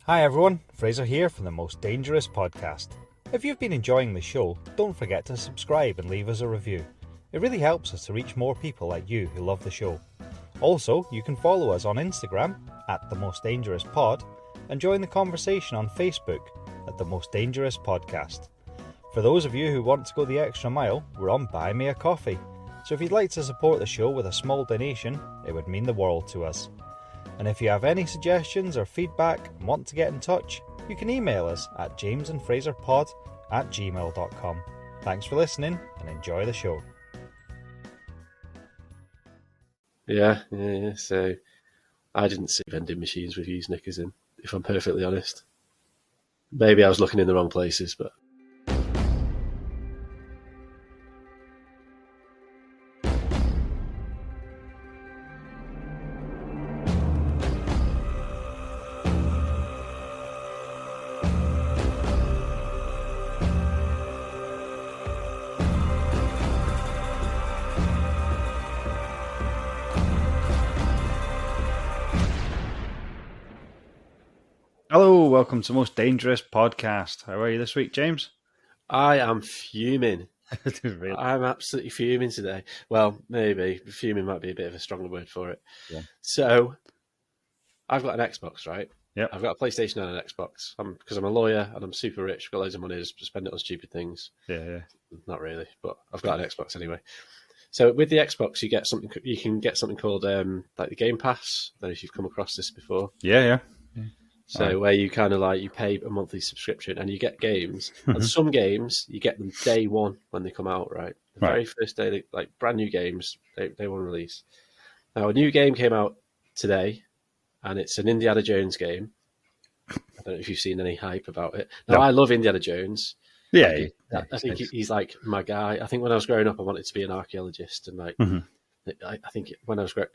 Hi everyone, Fraser here from the Most Dangerous Podcast. If you've been enjoying the show, don't forget to subscribe and leave us a review. It really helps us to reach more people like you who love the show. Also, you can follow us on Instagram at The Most Dangerous Pod and join the conversation on Facebook at The Most Dangerous Podcast. For those of you who want to go the extra mile, we're on Buy Me a Coffee. So if you'd like to support the show with a small donation, it would mean the world to us. And if you have any suggestions or feedback and want to get in touch, you can email us at jamesandfraserpod@gmail.com. Thanks for listening and enjoy the show. Yeah. So I didn't see vending machines with used knickers in, if I'm perfectly honest. Maybe I was looking in the wrong places, but... Hello, welcome to Most Dangerous Podcast. How are you this week, James? I am fuming. Really? I'm absolutely fuming today. Well, maybe. Fuming might be a bit of a stronger word for it. Yeah. So, I've got an Xbox, right? Yep. I've got a PlayStation and an Xbox. Because I'm a lawyer and I'm super rich, I've got loads of money to spend it on stupid things. Yeah. Not really, but I've got an Xbox anyway. So with the Xbox, you can get something called like the Game Pass. I don't know if you've come across this before. Yeah. So where you kind of like you pay a monthly subscription and you get games, and some games you get them day one when they come out, right? The very first day, like brand new games, day one release. Now a new game came out today, and it's an Indiana Jones game. I don't know if you've seen any hype about it. Now I love Indiana Jones. Yeah. I think he's like my guy. I think when I was growing up, I wanted to be an archaeologist, and like I think when I was a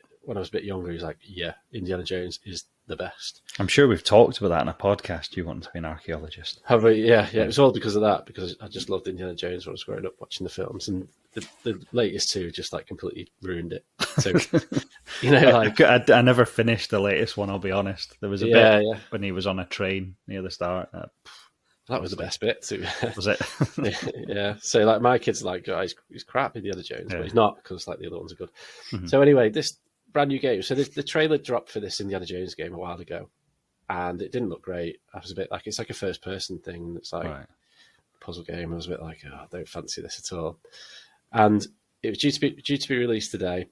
bit younger, he was like, yeah, Indiana Jones is the best. I'm sure we've talked about that in a podcast. You want to be an archaeologist. Have we? Yeah. It was all because of that, because I just loved Indiana Jones when I was growing up watching the films, and the latest two just like completely ruined it. So, like I never finished the latest one, I'll be honest. There was a bit when he was on a train near the start. That was the best bit too. Was it? Yeah. So like my kids are like, oh, he's crap, Indiana Jones, but he's not, because like the other ones are good. So anyway, this brand new game. So the trailer dropped for this Indiana Jones game a while ago, and it didn't look great. I was a bit like, it's like a first person thing. It's like a puzzle game. I was a bit like, oh, I don't fancy this at all. And it was due to be released today,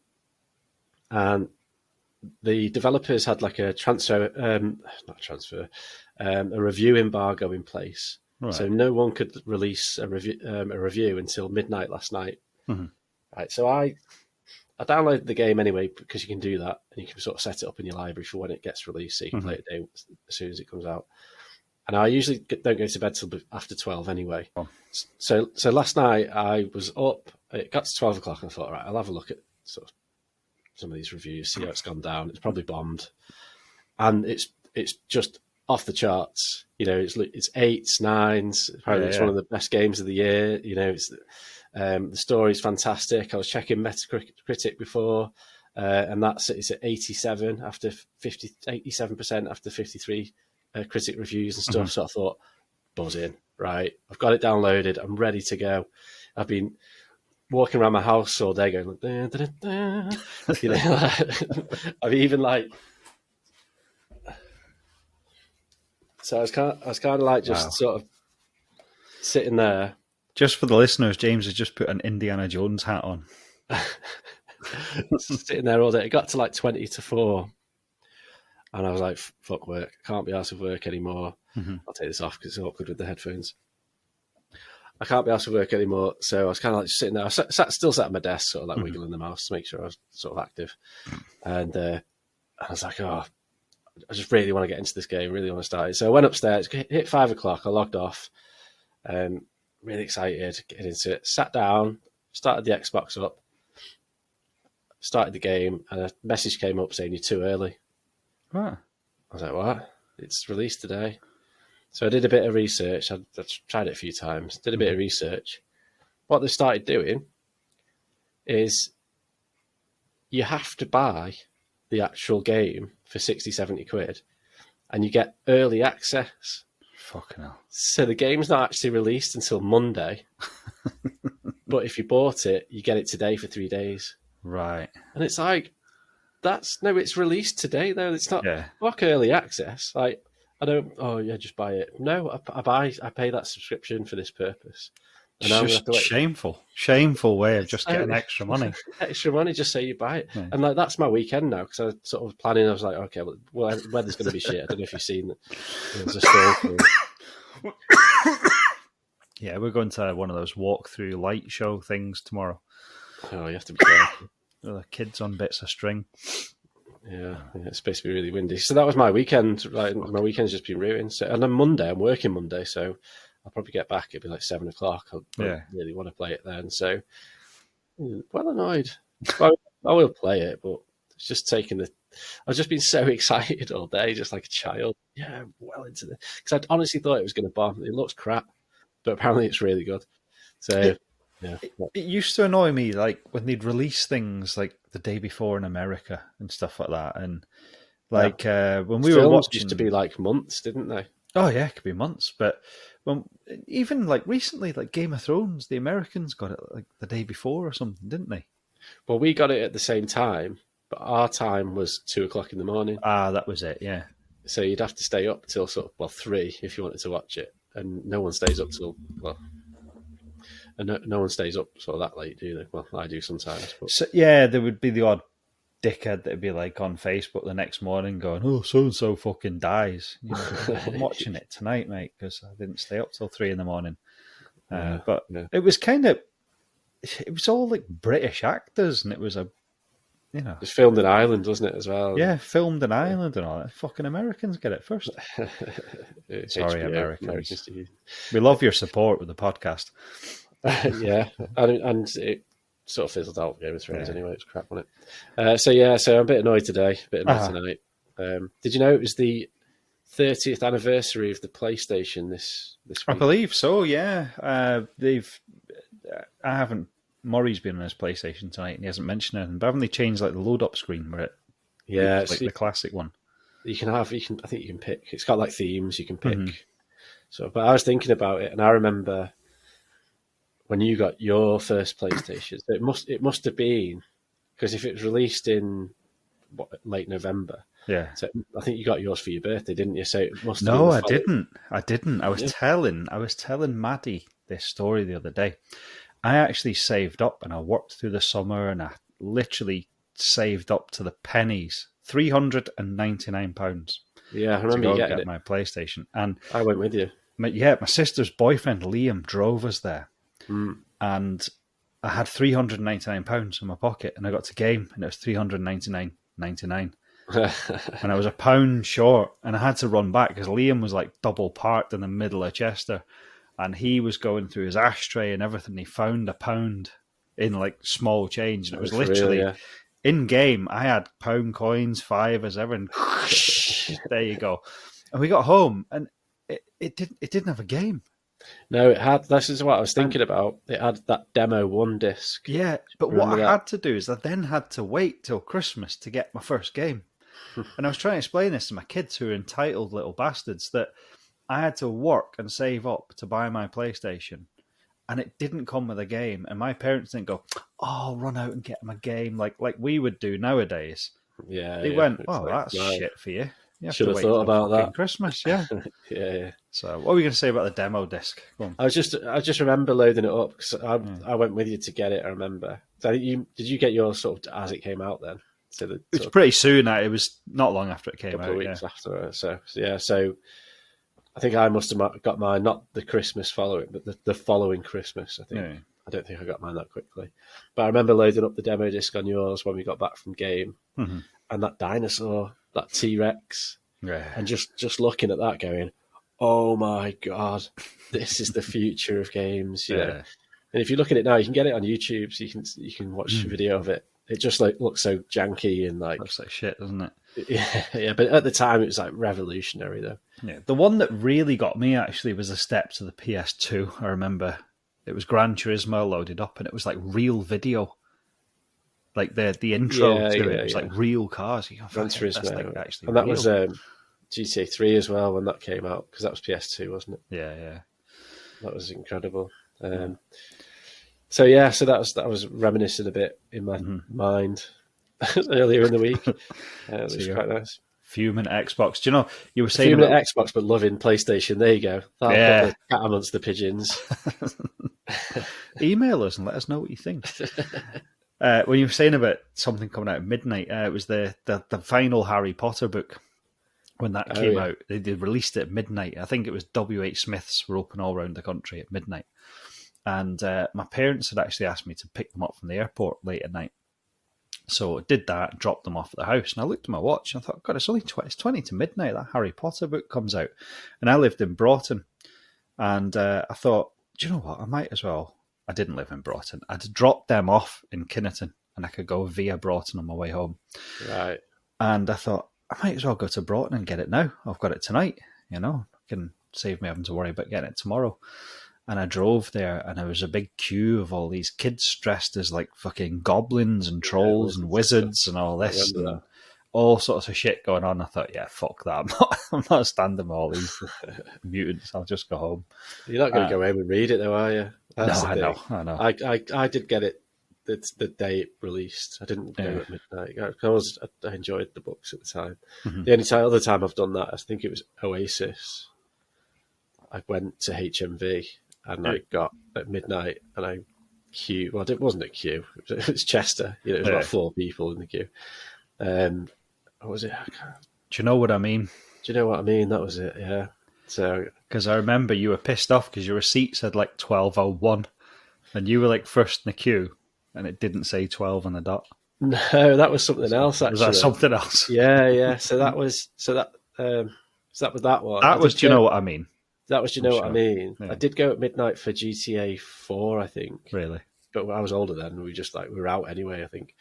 and the developers had like a review embargo in place. Right. So no one could release a review until midnight last night. Right. So I downloaded the game anyway, because you can do that, and you can sort of set it up in your library for when it gets released, so you can play it as soon as it comes out. And I usually don't go to bed till after 12 anyway. So last night I was up. It got to 12 o'clock, and I thought, all right, I'll have a look at sort of some of these reviews, see how it's gone down. It's probably bombed, and it's just off the charts. It's 8s, 9s. Apparently, it's one of the best games of the year. It's the story's fantastic. I was checking Metacritic before, and it's at 87% after 53 critic reviews and stuff. So I thought, buzzing, right? I've got it downloaded. I'm ready to go. I've been walking around my house all day going, da, da, da, da. I've even like, so I was kind of like just sort of sitting there. Just for the listeners, James has just put an Indiana Jones hat on. Sitting there all day. It got to like 20 to 4. And I was like, fuck work. I can't be arsed with work anymore. I'll take this off because it's awkward with the headphones. I can't be arsed with work anymore. So I was kind of like just sitting there. I still sat at my desk, sort of like wiggling the mouse to make sure I was sort of active. And I was like, oh, I just really want to get into this game. Really want to start it. So I went upstairs, hit 5 o'clock. I logged off. Really excited, getting into it. Sat down, started the Xbox up, started the game, and a message came up saying you're too early. What? I was like, what? It's released today. So I did a bit of research. I tried it a few times, did a bit of research. What they started doing is you have to buy the actual game for 60, 70 quid. and you get early access. Fucking hell. So the game's not actually released until Monday. But if you bought it, you get it today for 3 days. Right. And it's like, it's released today, though. It's not fuck early access. Like, I don't, just buy it. No, I pay that subscription for this purpose. And it's just shameful way of just getting extra money. Extra money, just say you buy it. Yeah. And like, that's my weekend now, because I was sort of planning, I was like, okay, well, weather's going to be shit. I don't know if you've seen that. There's a story. Yeah, we're going to one of those walk-through light show things tomorrow. Oh, you have to be careful. The kids on bits of string. Yeah, it's supposed to be really windy. So that was my weekend. Like, my weekend's just been ruined. So, and then Monday, I'm working Monday, so I'll probably get back. It'll be like 7 o'clock. I really want to play it then. So, well annoyed. I will play it, but it's just taking I've just been so excited all day, just like a child. Yeah, well into the... Because I honestly thought it was going to bomb. It looks crap, but apparently it's really good. So... It used to annoy me, like when they'd release things like the day before in America and stuff like that, and like when we were watching, used to be like months, didn't they? Oh yeah, it could be months. But even like recently, like Game of Thrones, the Americans got it like the day before or something, didn't they? Well, we got it at the same time, but our time was 2 o'clock in the morning. Ah, that was it. Yeah. So you'd have to stay up till 3 if you wanted to watch it, and no one stays up till And no one stays up sort of that late, do they? Well, I do sometimes. But... So, yeah, there would be the odd dickhead that would be like on Facebook the next morning going, "Oh, so-and-so fucking dies." You know, I'm watching it tonight, mate, because I didn't stay up till 3 in the morning. But it was it was all like British actors, and it was it was filmed in Ireland, wasn't it, as well? Yeah, filmed in Ireland and all that. Fucking Americans get it first. Sorry, HBO, Americans. We love your support with the podcast. Yeah, and it sort of fizzled out Game of Thrones anyway. It's crap on it. So I'm a bit annoyed today, a bit annoyed tonight. Did you know it was the 30th anniversary of the PlayStation this week? I believe so. Yeah, I haven't. Murray's been on his PlayStation tonight, and he hasn't mentioned anything. But haven't they changed like the load-up screen where it's like the classic one? I think you can pick. It's got like themes you can pick. Mm-hmm. So, but I was thinking about it, and I remember when you got your first PlayStation. So it must have been, because if it was released in late November, so I think you got yours for your birthday, didn't you? So it must. No, I didn't. I was telling Maddie this story the other day. I actually saved up, and I worked through the summer, and I literally saved up to the pennies, £399. Yeah, I remember to go get my PlayStation, and I went with you. My sister's boyfriend Liam drove us there, and I had £399 in my pocket, and I got to game, and it was $399.99. And I was £1 short, and I had to run back because Liam was like double parked in the middle of Chester. And he was going through his ashtray and everything. He found £1 in like small change. And it was literally in game. I had pound coins, 5 as ever. And there you go. And we got home and it didn't have a game. No, it had. This is what I was thinking about. It had that demo 1 disc. Yeah. But what I had to do is I then had to wait till Christmas to get my first game. And I was trying to explain this to my kids who are entitled little bastards that I had to work and save up to buy my PlayStation, and it didn't come with a game. And my parents didn't go, "Oh, run out and get them a game," like we would do nowadays. Yeah, they went, "Oh, that's shit for you. You should have thought about that Christmas." Yeah, yeah. So, what were you going to say about the demo disc? Go on. I just remember loading it up because I went with you to get it. I remember. So did you get yours sort of as it came out then? So it was pretty soon. It was not long after it came out. A couple of weeks after. So. I think I must have got mine, not the Christmas following, but the following Christmas, I think. Yeah. I don't think I got mine that quickly. But I remember loading up the demo disc on yours when we got back from game. Mm-hmm. And that dinosaur, that T-Rex, and just looking at that going, oh my God, this is the future of games. You know? And if you look at it now, you can get it on YouTube, so you can watch a video of it. It just looks so janky and looks like shit, doesn't it? Yeah, but at the time it was like revolutionary though. Yeah, the one that really got me actually was a step to the PS2. I remember it was Gran Turismo loaded up, and it was like real video, like the intro to it was like real cars. Gran Turismo, actually, and that was GTA 3 as well when that came out, because that was PS2, wasn't it? Yeah. That was incredible. So that was reminiscing a bit in my mind earlier in the week. It was quite nice. Fuming Xbox. Do you know, you were saying fuming at Xbox but loving PlayStation. There you go. That'll put the cat amongst the pigeons. Email us and let us know what you think. When you were saying about something coming out at midnight, it was the final Harry Potter book. When that came out, they released it at midnight. I think it was W.H. Smiths were open all around the country at midnight. And my parents had actually asked me to pick them up from the airport late at night. So I did that, dropped them off at the house, and I looked at my watch and I thought, God, it's only 20 to midnight. That Harry Potter book comes out. And I lived in Broughton. And I thought, do you know what? I might as well. I didn't live in Broughton. I'd dropped them off in Kinnerton and I could go via Broughton on my way home. Right. And I thought, I might as well go to Broughton and get it now. I've got it tonight, you know. It can save me having to worry about getting it tomorrow. And I drove there, and there was a big queue of all these kids dressed as like fucking goblins and trolls and wizards and all this, and all sorts of shit going on. I thought, yeah, fuck that. I'm not standing with all these mutants. I'll just go home. You're not going to go home and read it, though, are you? That's I know. I did get it. It's the day it released. I didn't go at midnight. I enjoyed the books at the time. Mm-hmm. The only other time I've done that, I think it was Oasis. I went to HMV. And I got at midnight, and I queue. Well, it wasn't a queue; it was Chester. You know, it was about 4 people in the queue. What was it? Do you know what I mean? Do you know what I mean? That was it. Yeah. So, because I remember you were pissed off because your receipt said like 12:01, and you were like first in the queue, and it didn't say 12 on the dot. No, that was something else. Actually, was that something else? Yeah. So that was that was that one. That was. Do you know what I mean? That was, you know what I mean? Yeah. I did go at midnight for GTA 4, I think. Really? But I was older then. We were out anyway, I think.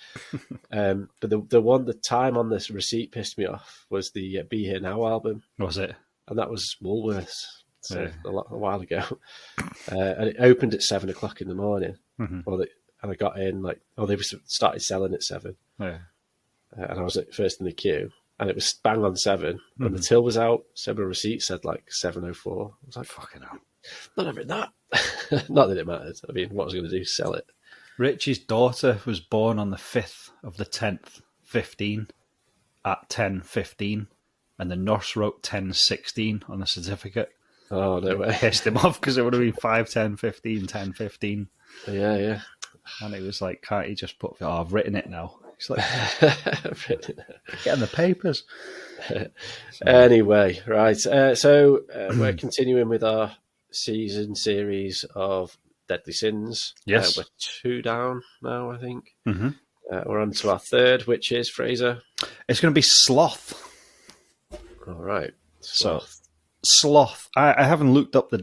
But the time on this receipt pissed me off was the Be Here Now album. Was it? And that was Woolworths, so a while ago. And it opened at 7 o'clock in the morning. Mm-hmm. And I got in, they started selling at 7. Yeah. And I was at first in the queue. And it was bang on 7. When the till was out, so my receipt said 7:04. I was like, fucking hell. Not having that. Not that it mattered. I mean, what was I going to do? Sell it. Richie's daughter was born on the 5th of the 10th, 15, at 10:15. And the nurse wrote 10:16 on the certificate. Oh, no way. Pissed him off because it would have been 5, 10, 15, 10, 15. Yeah. And he was like, can't you just put, I've written it now. It's like, get in the papers. Anyway, right. So we're continuing with our season series of Deadly Sins. Yes. We're 2 down now, I think. Mm-hmm. We're on to our 3rd, which is Fraser. It's going to be Sloth. All right. Sloth. I haven't looked up the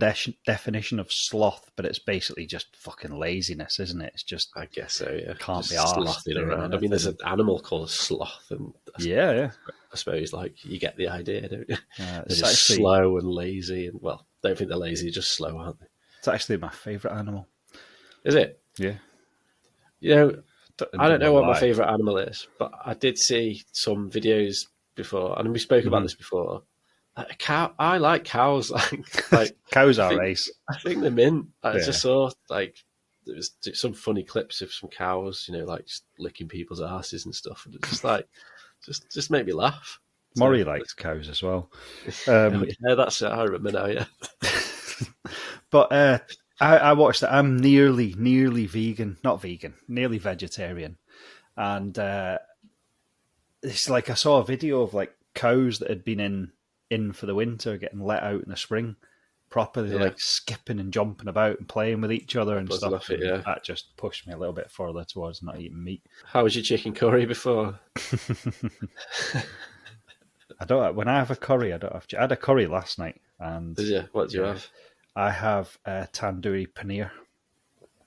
definition of sloth, but it's basically just fucking laziness, isn't it? It's just, I guess so, yeah. Can't just be arsed. Slothing around. I mean, there's an animal called a sloth, and yeah. I suppose, you get the idea, don't you? They're just actually slow and lazy, and don't think they're lazy, just slow, aren't they? It's actually my favourite animal. Is it? Yeah. You know, I don't know what my favourite animal is, but I did see some videos before, and we spoke about this before. A cow. I like cows. Like cows are race. I think they're mint. I just saw there was some funny clips of some cows, just licking people's asses and stuff, and it's just just made me laugh. Murray likes cows as well. Yeah, that's it. I remember now. Yeah. But I watched it. I'm nearly vegan, not vegan, nearly vegetarian, and it's like I saw a video of cows that had been in for the winter, getting let out in the spring, properly skipping and jumping about and playing with each other and stuff. That just pushed me a little bit further towards not eating meat. How was your chicken curry before? When I have a curry, I don't have. I had a curry last night, and did you? What do you have? I have tandoori paneer.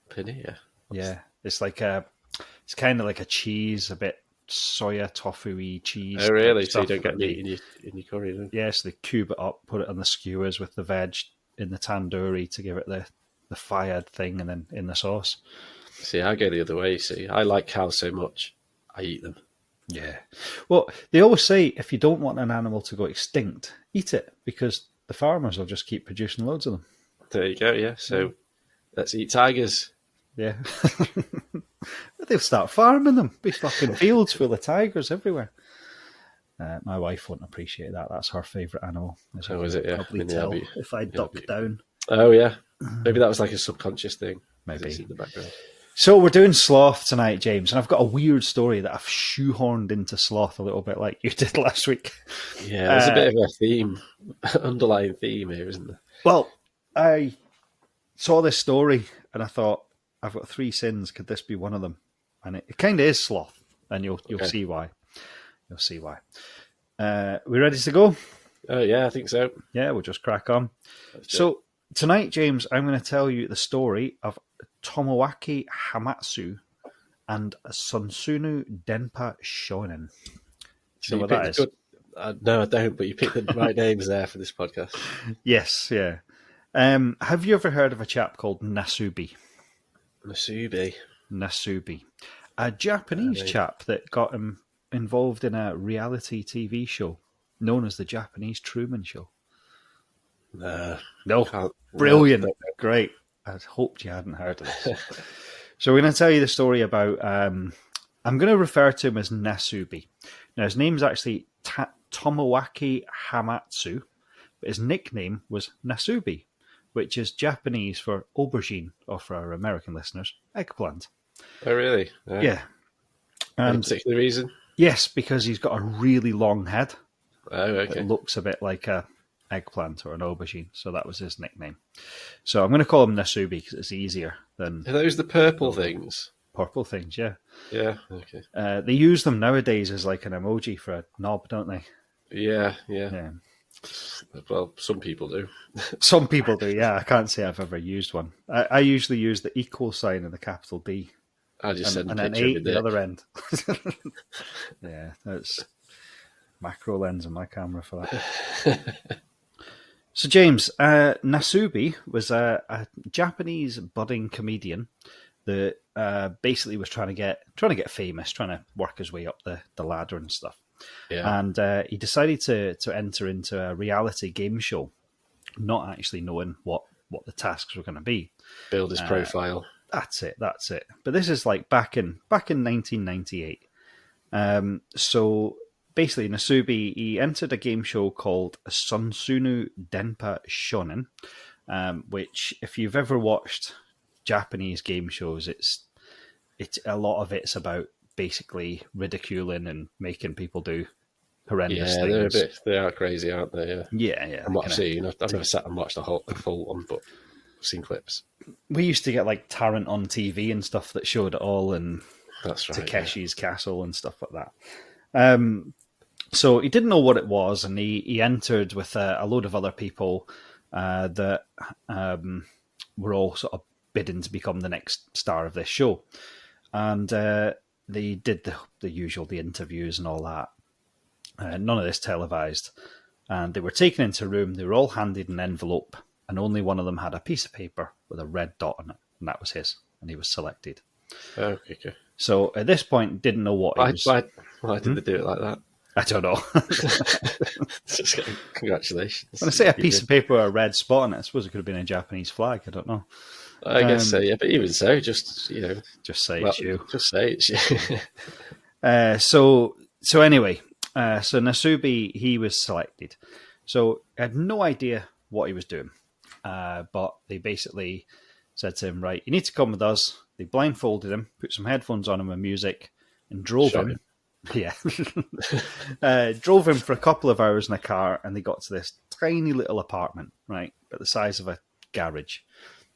Paneer. Yeah, it's it's kind of like a cheese, a bit soya tofu-y cheese. Oh, really? So you don't get meat in your curry, then? Yes, they cube it up, put it on the skewers with the veg in the tandoori to give it the fired thing, and then in the sauce. See, I go the other way. See, I like cows so much, I eat them. Yeah. Well, they always say if you don't want an animal to go extinct, eat it, because the farmers will just keep producing loads of them. There you go, yeah. So let's eat tigers. Yeah. They'll start farming them. Be fucking fields full of tigers everywhere. My wife won't appreciate that. That's her favourite animal. Oh, is it? Yeah. Probably tell if I duck down. Oh, yeah. Maybe that was like a subconscious thing. Maybe. In the background. So we're doing Sloth tonight, James, and I've got a weird story that I've shoehorned into Sloth a little bit like you did last week. Yeah, there's a bit of a theme, underlying theme here, isn't there? Well, I saw this story and I thought, I've got 3 sins. Could this be one of them? And it kind of is Sloth, and you'll see why. You'll see why. We ready to go? Oh, yeah, I think so. Yeah, we'll just crack on. So tonight, James, I'm going to tell you the story of Tomoaki Hamatsu and Sunsunu Denpa Shonen. So what that is? No, I don't, but you picked the right names there for this podcast. Yes, yeah. Have you ever heard of a chap called Nasubi? Nasubi. A Japanese chap that got him involved in a reality TV show known as the Japanese Truman Show. No. Brilliant. No. Great. I hoped you hadn't heard of this. So we're going to tell you the story about... I'm going to refer to him as Nasubi. Now, his name's actually Tomoaki Hamatsu, but his nickname was Nasubi, which is Japanese for aubergine, or for our American listeners, eggplant. Oh, really? Yeah. Any particular reason? Yes, because he's got a really long head. Oh, okay. It looks a bit like a eggplant or an aubergine, so that was his nickname. So I'm going to call him Nasubi because it's easier than... Are those the purple things? Purple things, yeah. Yeah, okay. They use them nowadays as like an emoji for a knob, don't they? Yeah. Well, some people do. Some people do, yeah. I can't say I've ever used one. I usually use the equal sign and the capital D. I just send and a an picture 8 of the other end. Yeah, that's macro lens on my camera for that. So, James, Nasubi was a Japanese budding comedian that basically was trying to get famous, trying to work his way up the ladder and stuff. Yeah. And he decided to enter into a reality game show, not actually knowing what the tasks were going to be. Build his profile. That's it. But this is like back in 1998. So basically, Nasubi, he entered a game show called Sunsunu Denpa Shonen, which, if you've ever watched Japanese game shows, it's a lot of it's about basically ridiculing and making people do horrendous things. They are crazy, aren't they? Yeah. I'm not seeing. I've never sat and watched the full one, but I've seen clips. We used to get like Tarrant on TV and stuff that showed it all, and that's right, Takeshi's Castle and stuff like that. So he didn't know what it was, and he entered with a load of other people that were all sort of bidding to become the next star of this show. And they did the usual, the interviews and all that. None of this televised. And they were taken into a room. They were all handed an envelope, and only one of them had a piece of paper with a red dot on it, and that was his, and he was selected. Okay. So at this point, didn't know what he was... Why did they do it like that? I don't know. Congratulations. When I say a piece of paper with a red spot on it, I suppose it could have been a Japanese flag. I don't know. I guess so, yeah. But even so, just say it's you. Just say it's you. So anyway, so Nasubi, he was selected. So I had no idea what he was doing. But they basically said to him, right, you need to come with us. They blindfolded him, put some headphones on him with music, and drove him. Yeah. Drove him for a couple of hours in a car, and they got to this tiny little apartment, right, about the size of a garage,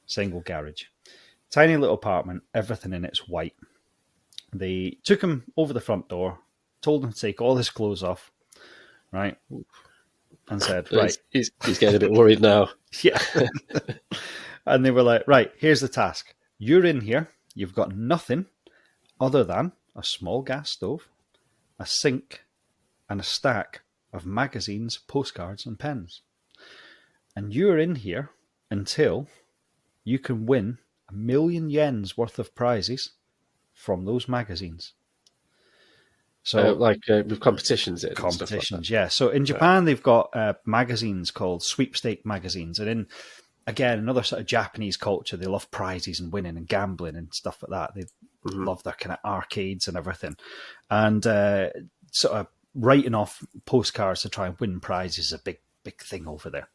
single garage. Tiny little apartment, everything in it's white. They took him over the front door, told him to take all his clothes off, right, and said, right. He's getting a bit worried now. Yeah. And they were like, right, here's the task. You're in here. You've got nothing other than a small gas stove, a sink, and a stack of magazines, postcards, and pens. And you're in here until you can win 1,000,000 yen's worth of prizes from those magazines. So, with competitions, competitions, yeah. So in Japan, they've got magazines called sweepstake magazines, and in again another sort of Japanese culture, they love prizes and winning and gambling and stuff like that. They love their kind of arcades and everything, and sort of writing off postcards to try and win prizes is a big thing over there.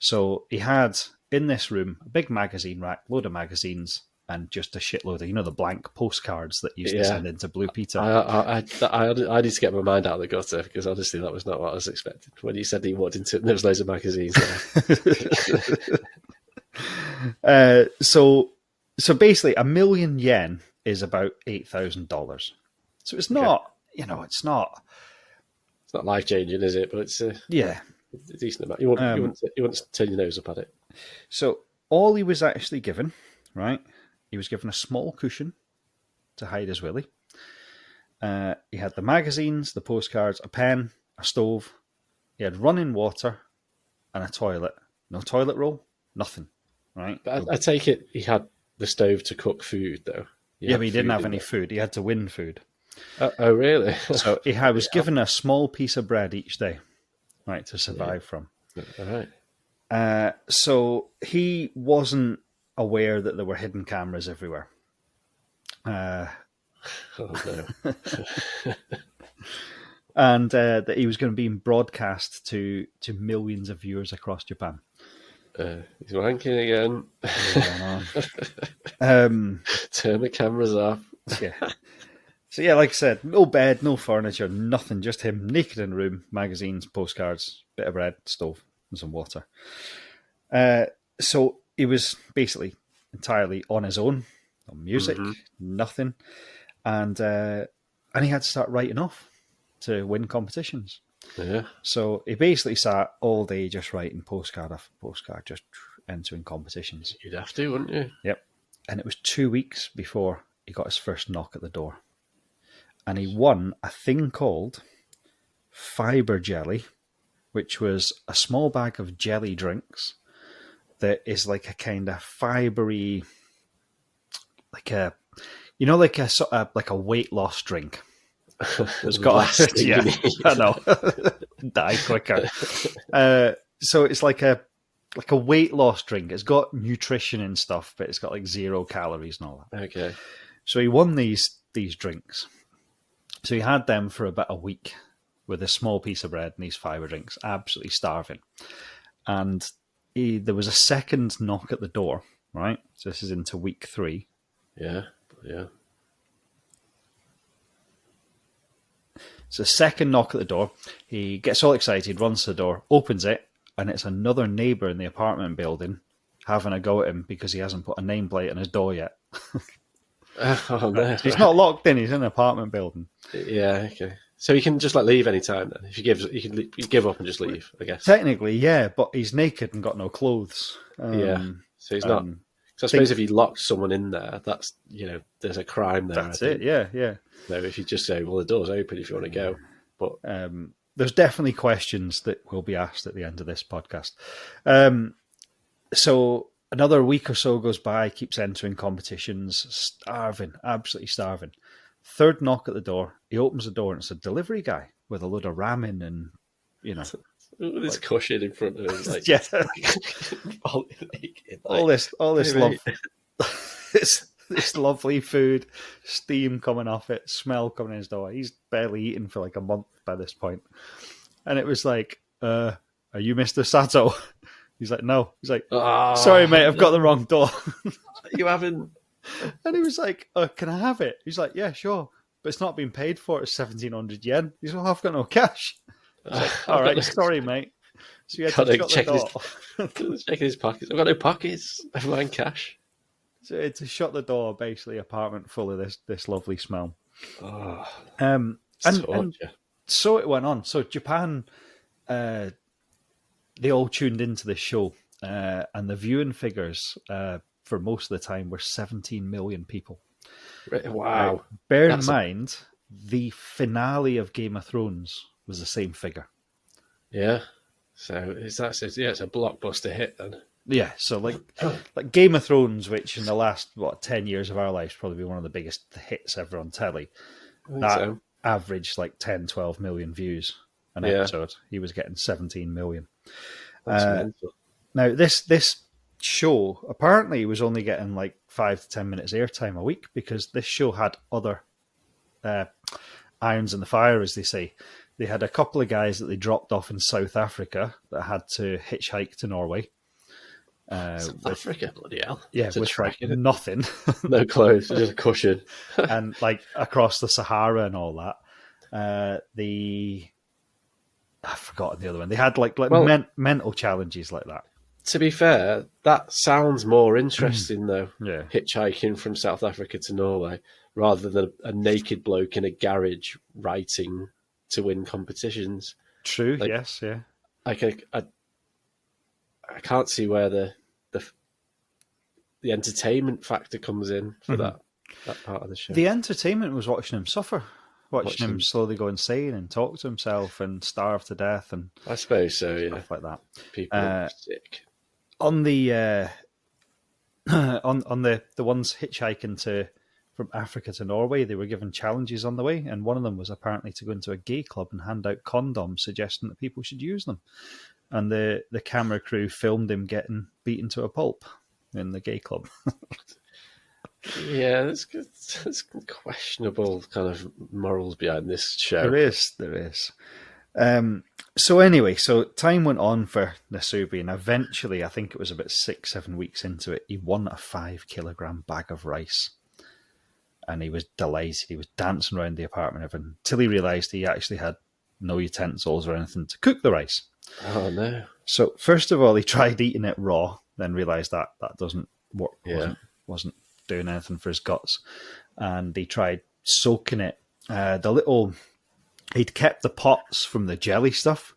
So he had in this room a big magazine rack, load of magazines, and just a shitload of, the blank postcards that used to send into Blue Peter. I need to get my mind out of the gutter, because honestly, that was not what I was expecting. When you said he walked into it, there was loads of magazines there. So basically, £1,000,000 is about $8,000. So it's not, it's not life changing, is it? But it's a decent amount. You wouldn't turn your nose up at it. So all he was actually given, right? He was given a small cushion to hide his willy. He had the magazines, the postcards, a pen, a stove. He had running water and a toilet. No toilet roll, nothing, right? But I take it he had the stove to cook food, though. But he didn't have any food. He had to win food. Oh, really? So he was given a small piece of bread each day, right, to survive from. All right. So he wasn't aware that there were hidden cameras everywhere. Oh, no. And that he was going to be broadcast to millions of viewers across Japan. He's wanking again. Turn the cameras off. Yeah. So like I said, no bed, no furniture, nothing, just him naked in the room, magazines, postcards, bit of bread, stove, and some water. So he was basically entirely on his own, no music, nothing, and he had to start writing off to win competitions. Yeah. So he basically sat all day just writing postcard after postcard, just entering competitions. You'd have to, wouldn't you? Yep. And it was 2 weeks before he got his first knock at the door. And he won a thing called fiber jelly, which was a small bag of jelly drinks that is like a kind of fibery, like a weight loss drink. It's got I know, die quicker. So it's like a weight loss drink. It's got nutrition and stuff, but it's got like 0 calories and all that. Okay. So he won these drinks. So he had them for about a week with a small piece of bread and these fiber drinks, absolutely starving. And there was a second knock at the door, right? So this is into week 3. Yeah. So second knock at the door. He gets all excited, runs to the door, opens it, and it's another neighbour in the apartment building having a go at him because he hasn't put a nameplate on his door yet. Oh, no. He's not locked in, he's in an apartment building. Yeah, okay. So he can just leave any time then. If you give up and just leave, I guess. Technically, yeah, but he's naked and got no clothes. So he's not. So I suppose if he locked someone in there, that's, there's a crime there. That's it, yeah. So if you just say, well, the door's open if you want to go. But there's definitely questions that will be asked at the end of this podcast. So another week or so goes by, keeps entering competitions, starving, absolutely starving. Third knock at the door, he opens the door and it's a delivery guy with a load of ramen and, with his cushion in front of him. Like, yeah. all this hey, love, this lovely food, steam coming off it, smell coming in his door. He's barely eaten for like a month by this point. And it was like, are you Mr. Sato? He's like, no. He's like, sorry, mate, I've got the wrong door. You haven't. And he was like, can I have it? He's like, yeah, sure. But it's not been paid for. It's 1,700 yen. He's like, I've got no cash. Like, all right, sorry, mate. So you had to shut the door. Checking his pockets. I've got no pockets. Never mind cash. So it's to shut the door, basically, apartment full of this lovely smell. Oh, and so it went on. So Japan, they all tuned into this show, and the viewing figures for most of the time were 17 million people. Wow. Bear in mind, the finale of Game of Thrones was the same figure. Yeah. So it's a blockbuster hit then. Yeah, so like Game of Thrones, which in the last 10 years of our lives probably be one of the biggest hits ever on telly. averaged like 10, 12 million views an episode. He was getting 17 million. That's mental. Now, this show apparently was only getting like 5 to 10 minutes airtime a week because this show had other irons in the fire, as they say. They had a couple of guys that they dropped off in South Africa that had to hitchhike to Norway. South Africa, bloody hell. Yeah, with like nothing. No clothes, just a cushion. And like across the Sahara and all that. I've forgotten the other one. They had like mental challenges like that. To be fair, that sounds more interesting though. Yeah. Hitchhiking from South Africa to Norway rather than a naked bloke in a garage writing to win competitions. True, yes, yeah. I can't see where the entertainment factor comes in for that part of the show. The entertainment was watching him suffer. Watching him slowly go insane and talk to himself and starve to death, and I suppose so, stuff like that. People are sick. On the on the ones hitchhiking from Africa to Norway, they were given challenges on the way, and one of them was apparently to go into a gay club and hand out condoms, suggesting that people should use them. And the camera crew filmed him getting beaten to a pulp in the gay club. Yeah, there's questionable kind of morals behind this show. There is. So anyway, time went on for Nasubi, and eventually, I think it was about 6-7 weeks into it, he won a 5-kilogram bag of rice. And he was delighted. He was dancing around the apartment until he realised he actually had no utensils or anything to cook the rice. Oh, no. So first of all, he tried eating it raw, then realised that doesn't work, wasn't doing anything for his guts. And he tried soaking it. He'd kept the pots from the jelly stuff.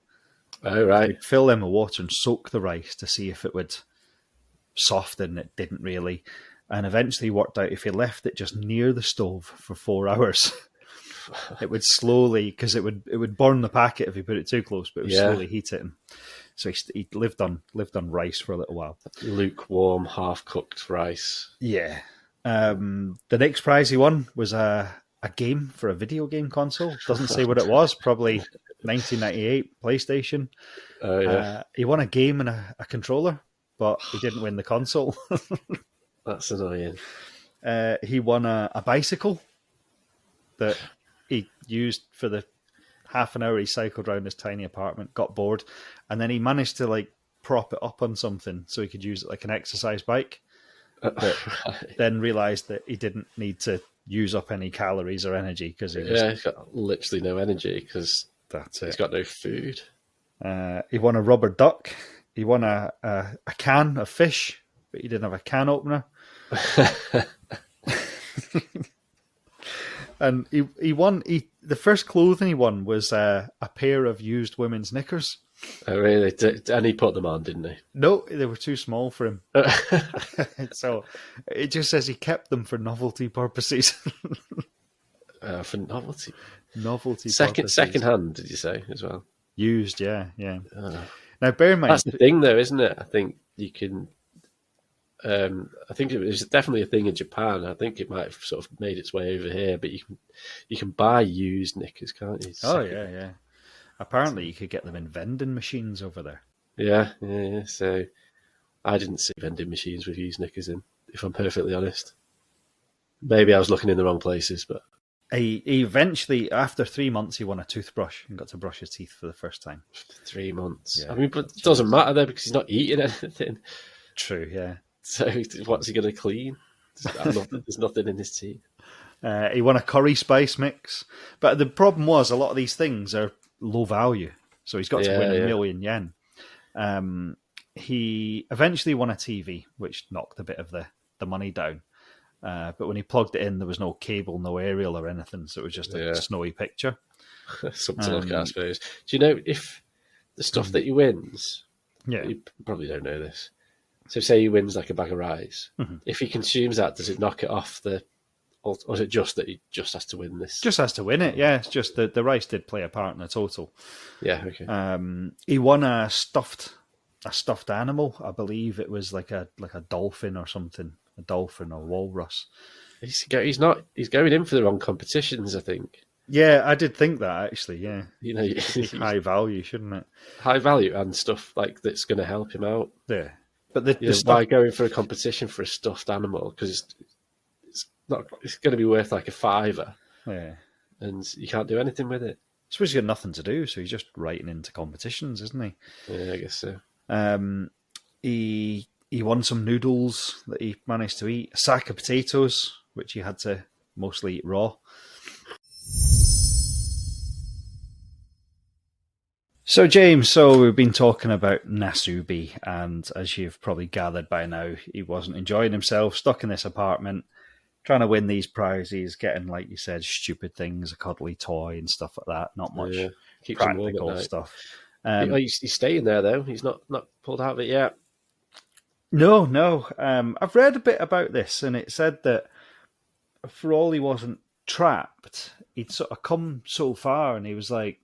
Oh, right. He'd fill them with water and soak the rice to see if it would soften. It didn't really. And eventually worked out if he left it just near the stove for 4 hours, it would slowly, because it would burn the packet if he put it too close, but it would slowly heat it. So he lived on rice for a little while. Lukewarm, half-cooked rice. Yeah. The next prize he won was a game for a video game console. Doesn't say what it was. Probably 1998 PlayStation. Oh, yeah. He won a game and a controller, but he didn't win the console. That's annoying. He won a bicycle that he used for the half an hour he cycled around his tiny apartment, got bored, and then he managed to prop it up on something so he could use it like an exercise bike. But then realised that he didn't need to use up any calories or energy because he's got literally no energy because he's got no food. He won a rubber duck. He won a can of fish, but he didn't have a can opener. And he won. The first clothing he won was a pair of used women's knickers. Oh, really? And he put them on, didn't he? No, they were too small for him. So it just says he kept them for novelty purposes. For novelty? Novelty purposes. Second hand, did you say, as well? Used, yeah. Now, bear in mind... That's the thing, though, isn't it? I think you can... I think it was definitely a thing in Japan. I think it might have sort of made its way over here, but you can buy used knickers, can't you? Oh, yeah. Apparently, you could get them in vending machines over there. Yeah. So I didn't see vending machines with used knickers in, if I'm perfectly honest. Maybe I was looking in the wrong places, but... He eventually, after 3 months, he won a toothbrush and got to brush his teeth for the first time. 3 months? Yeah. I mean, but it doesn't matter there because he's not eating anything. True, yeah. So what's he going to clean? There's nothing in his teeth. He won a curry spice mix. But the problem was a lot of these things are low value. So he's got to win 1 million yen. He eventually won a TV, which knocked a bit of the money down. But when he plugged it in, there was no cable, no aerial or anything. So it was just a snowy picture. Something to look at, I suppose. Do you know if the stuff that he wins... Yeah. You probably don't know this. So say he wins like a bag of rice. Mm-hmm. If he consumes that, does it knock it off the... Or is it just that he just has to win this? Just has to win it, yeah. It's just that the rice did play a part in the total. Yeah, okay. He won a stuffed animal. I believe it was like a dolphin or something. A dolphin or walrus. He's going in for the wrong competitions, I think. Yeah, I did think that actually. Yeah, You know, high value, shouldn't it? high value and stuff like that's going to help him out. Yeah, but the stuff. Why going for a competition for a stuffed animal? Because it's not. It's going to be worth like a fiver. Yeah, and you can't do anything with it. I suppose he's got nothing to do, so he's just writing into competitions, isn't he? Yeah, I guess so. He won some noodles that he managed to eat, a sack of potatoes, which he had to mostly eat raw. So, James, we've been talking about Nasubi, and as you've probably gathered by now, he wasn't enjoying himself, stuck in this apartment, trying to win these prizes, getting, like you said, stupid things, a cuddly toy and stuff like that. Not much practical stuff. He's staying there, though. He's not pulled out of it yet. No. I've read a bit about this, and it said that for all he wasn't trapped, he'd sort of come so far, and he was like,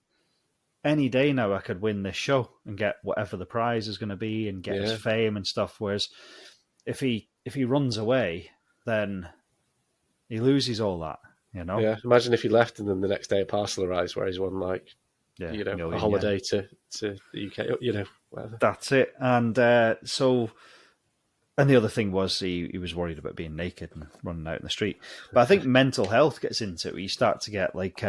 any day now I could win this show and get whatever the prize is going to be and get his fame and stuff. Whereas if he runs away, then he loses all that, you know? Yeah, imagine if he left and then the next day a parcel arrives where he's won like, a holiday to the UK, whatever. That's it. And and the other thing was he was worried about being naked and running out in the street. But I think mental health gets into it. You start to get like...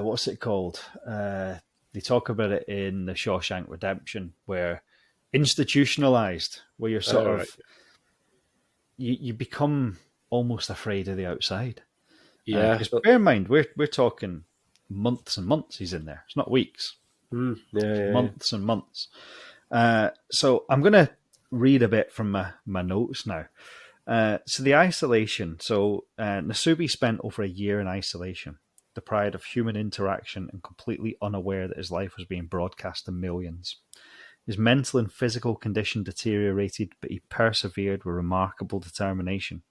what's it called? They talk about it in the Shawshank Redemption, where institutionalized, where you're sort of you become almost afraid of the outside. Yeah, because bear in mind, we're talking months and months. He's in there. It's not weeks. Months and months. So I'm going to read a bit from my notes now. So the isolation. So Nasubi spent over a year in isolation, deprived of human interaction and completely unaware that his life was being broadcast to millions. His mental and physical condition deteriorated, but he persevered with remarkable determination.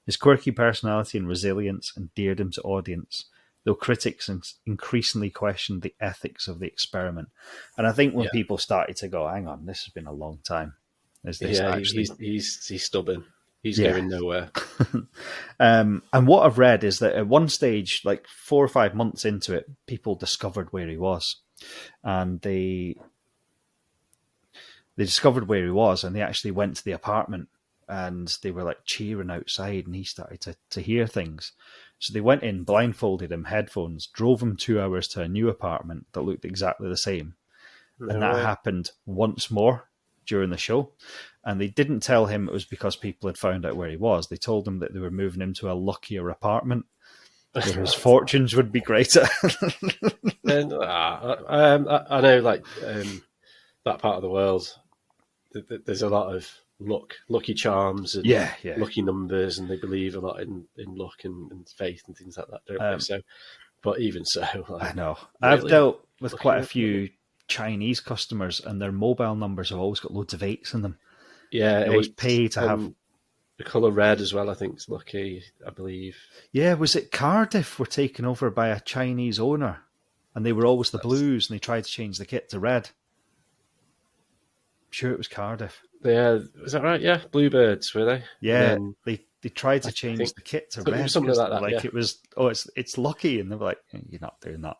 His quirky personality and resilience endeared him to audience, though critics increasingly questioned the ethics of the experiment. And I think when people started to go, hang on, this has been a long time. Is this actually... He's stubborn. He's going nowhere. And what I've read is that at one stage, like 4 or 5 months into it, people discovered where he was. And they discovered where he was, and they actually went to the apartment, and they were like cheering outside, and he started to hear things. So they went in, blindfolded him, headphones, drove him 2 hours to a new apartment that looked exactly the same. And that happened once more during the show. And they didn't tell him it was because people had found out where he was. They told him that they were moving him to a luckier apartment where his fortunes would be greater. And I know, like that part of the world, there's a lot of lucky charms and lucky numbers, and they believe a lot in luck and faith and things like that, don't they? So, but even so, I know really, I've dealt with quite a few Chinese customers, and their mobile numbers have always got loads of 8s in them. Yeah, they always pay to have the colour red as well. I think it's lucky, I believe. Yeah, was it Cardiff were taken over by a Chinese owner, and they were always the blues, and they tried to change the kit to red. I'm sure it was Cardiff. Yeah, was that right? Yeah, bluebirds were they? Yeah, they tried to change the kit to red, something like that. Like it was, it's lucky, and they were like, you're not doing that.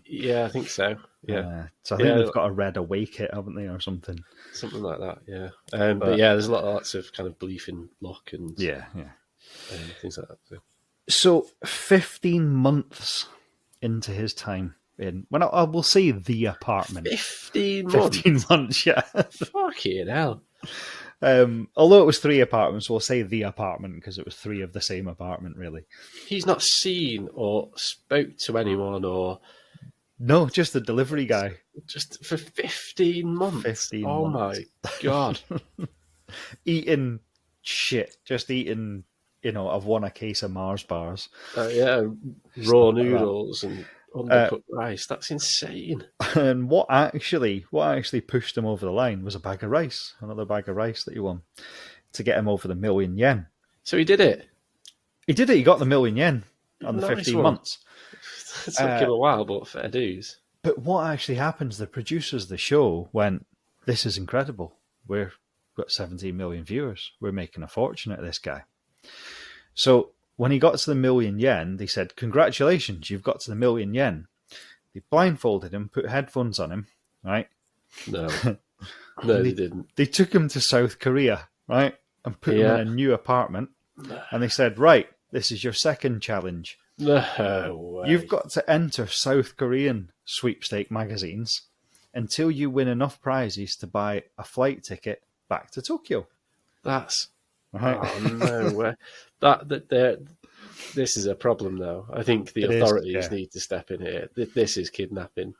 Yeah, I think so. Yeah, so I think they've got a red away kit, haven't they, or something? Something like that. Yeah, but yeah, there's lots of kind of belief in luck and things like that. So 15 months into his time in, well, I will say the apartment. 15 months, yeah. Fucking hell. Although it was 3 apartments, we'll say the apartment because it was 3 of the same apartment, really. He's not seen or spoke to anyone or... No, just the delivery guy. Just for 15 months. 15 months. My God. Eating shit. Just eating, I've won a case of Mars bars. Raw noodles and undercooked rice. That's insane. And what actually pushed him over the line was a bag of rice, another bag of rice that he won to get him over the $1,000,000. So he did it. He did it. He got the $1,000,000 on the 15 months. It took him a while, but fair dues. But what actually happens? The producers of the show went, "This is incredible. We've got 17 million viewers. We're making a fortune out of this guy." So when he got to the $1,000,000 they said, "Congratulations, you've got to the $1,000,000." They blindfolded him, put headphones on him, right? No, no, they didn't. They took him to South Korea, right, and put him in a new apartment. And they said, "Right, this is your second challenge. No way. You've got to enter South Korean sweepstake magazines until you win enough prizes to buy a flight ticket back to Tokyo." That's right. Oh no way. This is a problem, though. I think the authorities need to step in here. This is kidnapping.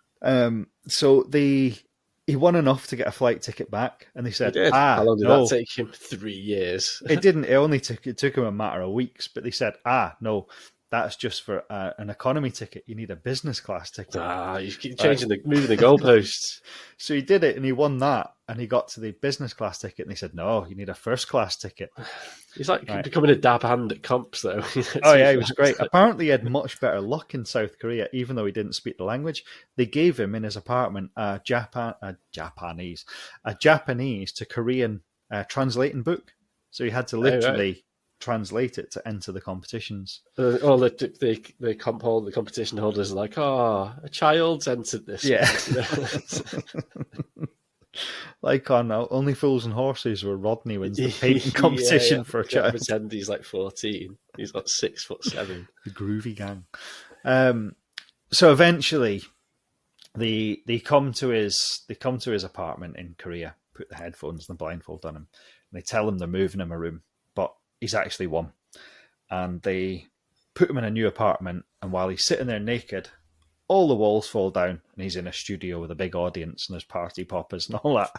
So he won enough to get a flight ticket back, and they said, "How long did that take him? 3 years." It didn't. It took him a matter of weeks. But they said, "No, that's just for an economy ticket. You need a business class ticket." You keep moving the goalposts. So he did it, and he won that, and he got to the business class ticket, and they said, "No, you need a first class ticket." He's like becoming a dab hand at comps, though. Oh yeah, he was great. Apparently, he had much better luck in South Korea, even though he didn't speak the language. They gave him in his apartment a Japanese to Korean translating book, so he had to literally translate it to enter the competitions. The competition holders are like, a child's entered this. Yeah. Like on Only Fools and Horses, where Rodney wins the painting competition for a child. Pretend he's like 14. He's like 6'7". The groovy gang. So eventually, they come to his apartment in Korea, put the headphones and the blindfold on him, and they tell him they're moving him a room, but he's actually won. And they put him in a new apartment, and while he's sitting there naked, all the walls fall down, and he's in a studio with a big audience, and there's party poppers and all that.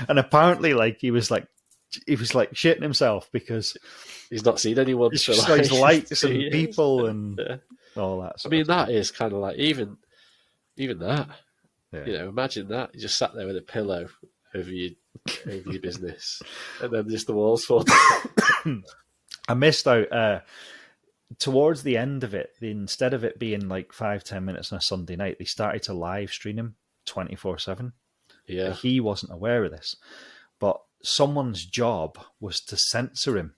And apparently, he was shitting himself because he's not seen anyone. It's just like lights and people and all that. I mean, that is kind of like even that. Yeah. Imagine that you just sat there with a pillow over your business, and then just the walls fall down. I missed out. Towards the end of it, instead of it being like 5-10 minutes on a Sunday night, they started to live stream him 24/7. Yeah, he wasn't aware of this, but someone's job was to censor him.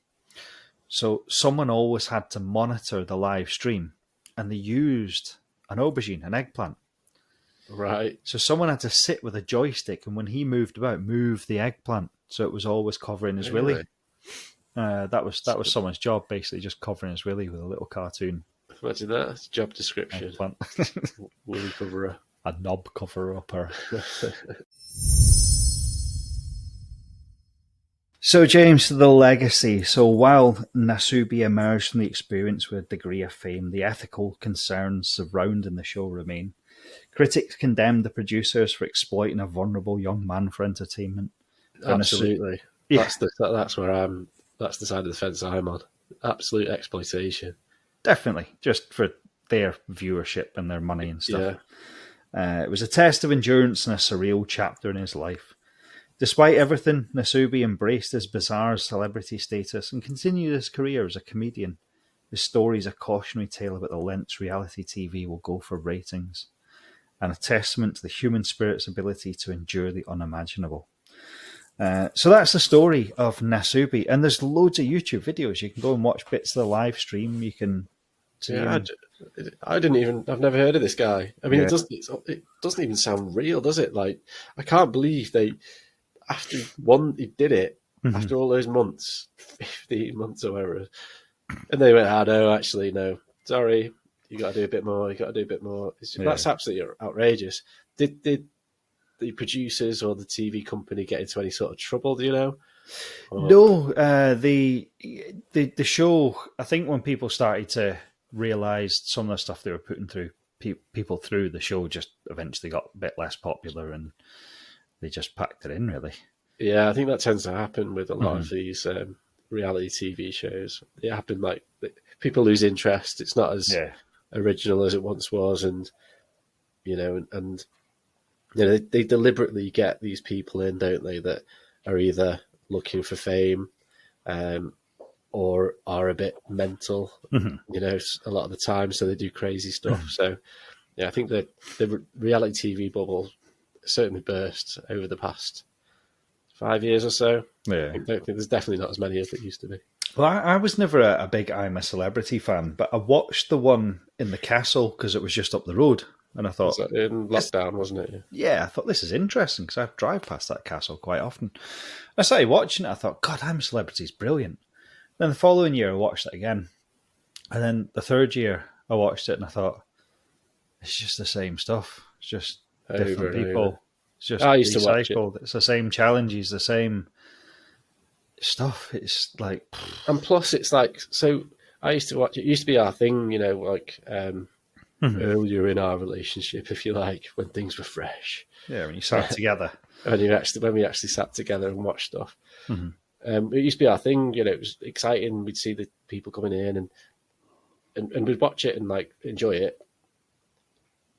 So someone always had to monitor the live stream, and they used an aubergine, an eggplant. Right. So someone had to sit with a joystick, and when he moved about, move the eggplant, so it was always covering his willy. That was someone's job, basically, just covering his willy with a little cartoon. Imagine that. It's a job description. Willy coverer. A knob cover-upper. So, James, the legacy. So, while Nasubi emerged from the experience with a degree of fame, the ethical concerns surrounding the show remain. Critics condemned the producers for exploiting a vulnerable young man for entertainment. Absolutely. That's where I'm. That's the side of the fence I'm on. Absolute exploitation. Definitely, just for their viewership and their money and stuff. Yeah. It was a test of endurance and a surreal chapter in his life. Despite everything, Nasubi embraced his bizarre celebrity status and continued his career as a comedian. His story is a cautionary tale about the lengths reality TV will go for ratings, and a testament to the human spirit's ability to endure the unimaginable. So that's the story of Nasubi, and there's loads of YouTube videos. You can go and watch bits of the live stream. You can see I've never heard of this guy. I mean, it doesn't even sound real, does it? Like, I can't believe he did it after all those months, 15 months or whatever, and they went, no, actually, no, sorry, you got to do a bit more. That's absolutely outrageous. Did the producers or the TV company get into any sort of trouble? Do you know? No, the show. I think when people started to realise some of the stuff they were putting through people through, the show just eventually got a bit less popular, and they just packed it in. Really. Yeah, I think that tends to happen with a lot of these reality TV shows. It happened like people lose interest. It's not as original as it once was, and they deliberately get these people in, don't they, that are either looking for fame or are a bit mental, a lot of the time, so they do crazy stuff. So, yeah, I think that the reality TV bubble certainly burst over the past 5 years or so. Yeah. I don't think there's definitely not as many as there used to be. Well, I was never a big I'm a Celebrity fan, but I watched the one in the castle because it was just up the road. And I thought... Was that in lockdown, wasn't it? Yeah, I thought this is interesting because I drive past that castle quite often. I started watching it, I thought, God, I'm a Celebrity is brilliant. Then the following year I watched it again. And then the third year I watched it and I thought, it's just the same stuff. It's just different people. It's just I used to watch it. It's the same challenges, the same stuff. It's like... And plus it's like, so I used to watch it. It used to be our thing, like earlier in our relationship, if you like, when things were fresh. Yeah, when you sat together. When we actually sat together and watched stuff. It used to be our thing, it was exciting. We'd see the people coming in and we'd watch it and like enjoy it.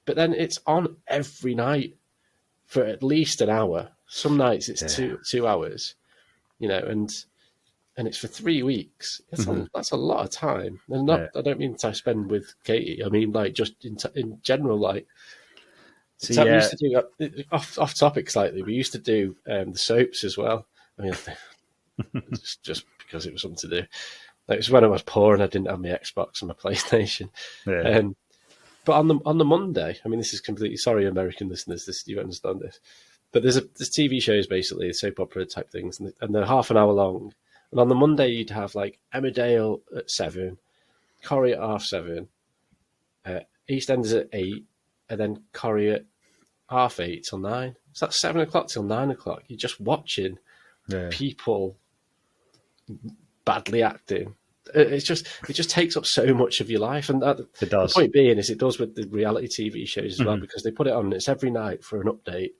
But then it's on every night for at least an hour. Some nights it's 2 hours, and it's for 3 weeks. That's a lot of time. And I don't mean to spend with Katie. I mean, like, just in general, like. We used to do, off topic slightly, we used to do the soaps as well. I mean, just because it was something to do. Like, it was when I was poor and I didn't have my Xbox and my PlayStation. Yeah. But on the Monday, I mean, this is completely, sorry, American listeners, you understand this. But there's TV shows, basically, soap opera type things, and they're half an hour long. And on the Monday, you'd have like Emmerdale at 7, Corrie at 7:30, EastEnders at 8, and then Corrie at 8:30 till 9. So that's 7 o'clock till 9 o'clock. You're just watching people badly acting. It just takes up so much of your life, and it does. The point being is, it does with the reality TV shows as well, because they put it on. And it's every night for an update,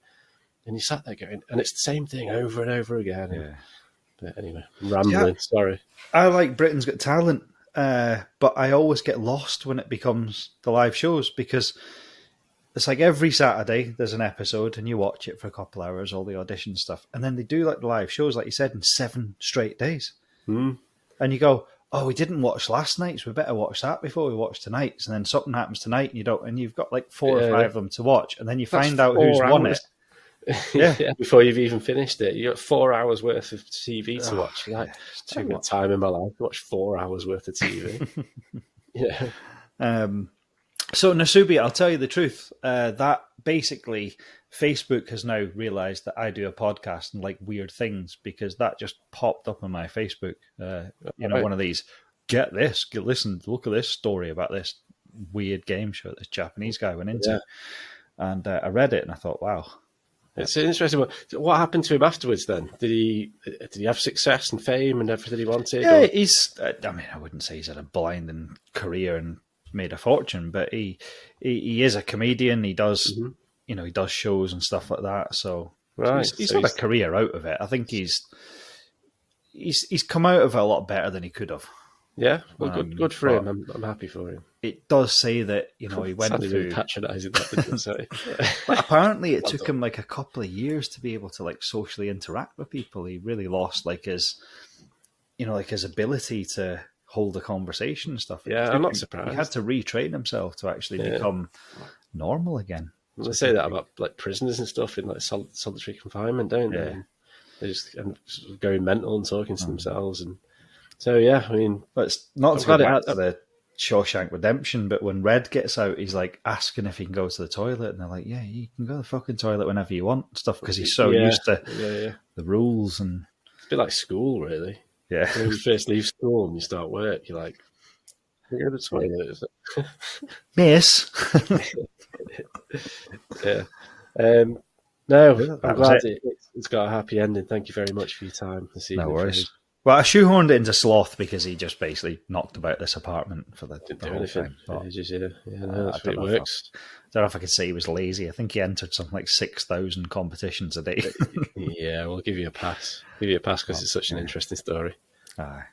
and you sat there going, and it's the same thing over and over again. Yeah. But anyway, I'm rambling. Sorry. I like Britain's Got Talent, but I always get lost when it becomes the live shows, because it's like every Saturday there's an episode and you watch it for a couple hours, all the audition stuff, and then they do like the live shows, like you said, in 7 straight days. And you go, oh, we didn't watch last night's, we better watch that before we watch tonight's, and then something happens tonight and you've got like 4 or 5 of them to watch, and then you find out who's won it. Yeah, before you've even finished it, you got 4 hours worth of TV to watch. You're like, too much time in my life to watch 4 hours worth of TV. So Nasubi, I'll tell you the truth. That basically, Facebook has now realised that I do a podcast and like weird things, because that just popped up on my Facebook. One of these. Get this, listen, look at this story about this weird game show this Japanese guy went into, and I read it and I thought, wow. It's interesting. What happened to him afterwards then? Did he have success and fame and everything he wanted? Yeah, he's... I mean, I wouldn't say he's had a blinding career and made a fortune, but he is a comedian. He does, he does shows and stuff like that. So he's had a career out of it. I think he's come out of it a lot better than he could have. Yeah, well, good for him. I'm happy for him. It does say that he went through patronising that, didn't it? Sorry. But apparently, it took him like a couple of years to be able to like socially interact with people. He really lost like his ability to hold a conversation and stuff. Yeah, I'm not surprised. He had to retrain himself to actually become normal again. They say that about like prisoners and stuff in like solitary confinement, don't they? They just end up going mental and talking to themselves and. So, yeah, I mean... But it's not to go back to the Shawshank Redemption, but when Red gets out, he's, like, asking if he can go to the toilet, and they're like, yeah, you can go to the fucking toilet whenever you want, stuff, because he's so used to the rules. And it's a bit like school, really. Yeah. When you first leave school and you start work, you're like, can you go to the toilet? Is it? Miss? Yeah. No, I'm glad it's got a happy ending. Thank you very much for your time this evening. No worries. Well, I shoehorned it into Sloth because he just basically knocked about this apartment for the whole time. That's how it works. I don't know if I could say he was lazy. I think he entered something like 6,000 competitions a day. Yeah, we'll give you a pass. Give you a pass because it's such an interesting story. Aye.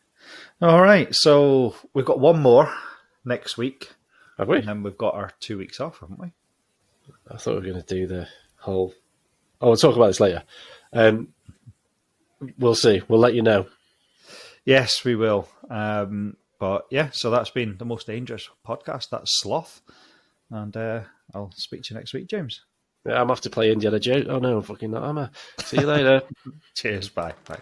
All right, so we've got one more next week. Have we? And then we've got our 2 weeks off, haven't we? I thought we were going to do the whole... Oh, we'll talk about this later. We'll see. We'll let you know. Yes, we will. But yeah, so that's been the Most Dangerous podcast. That's Sloth. And I'll speak to you next week, James. Yeah, I'm off to play Indiana Jones. Oh no, I'm fucking not, am I? See you later. Cheers. Bye. Bye.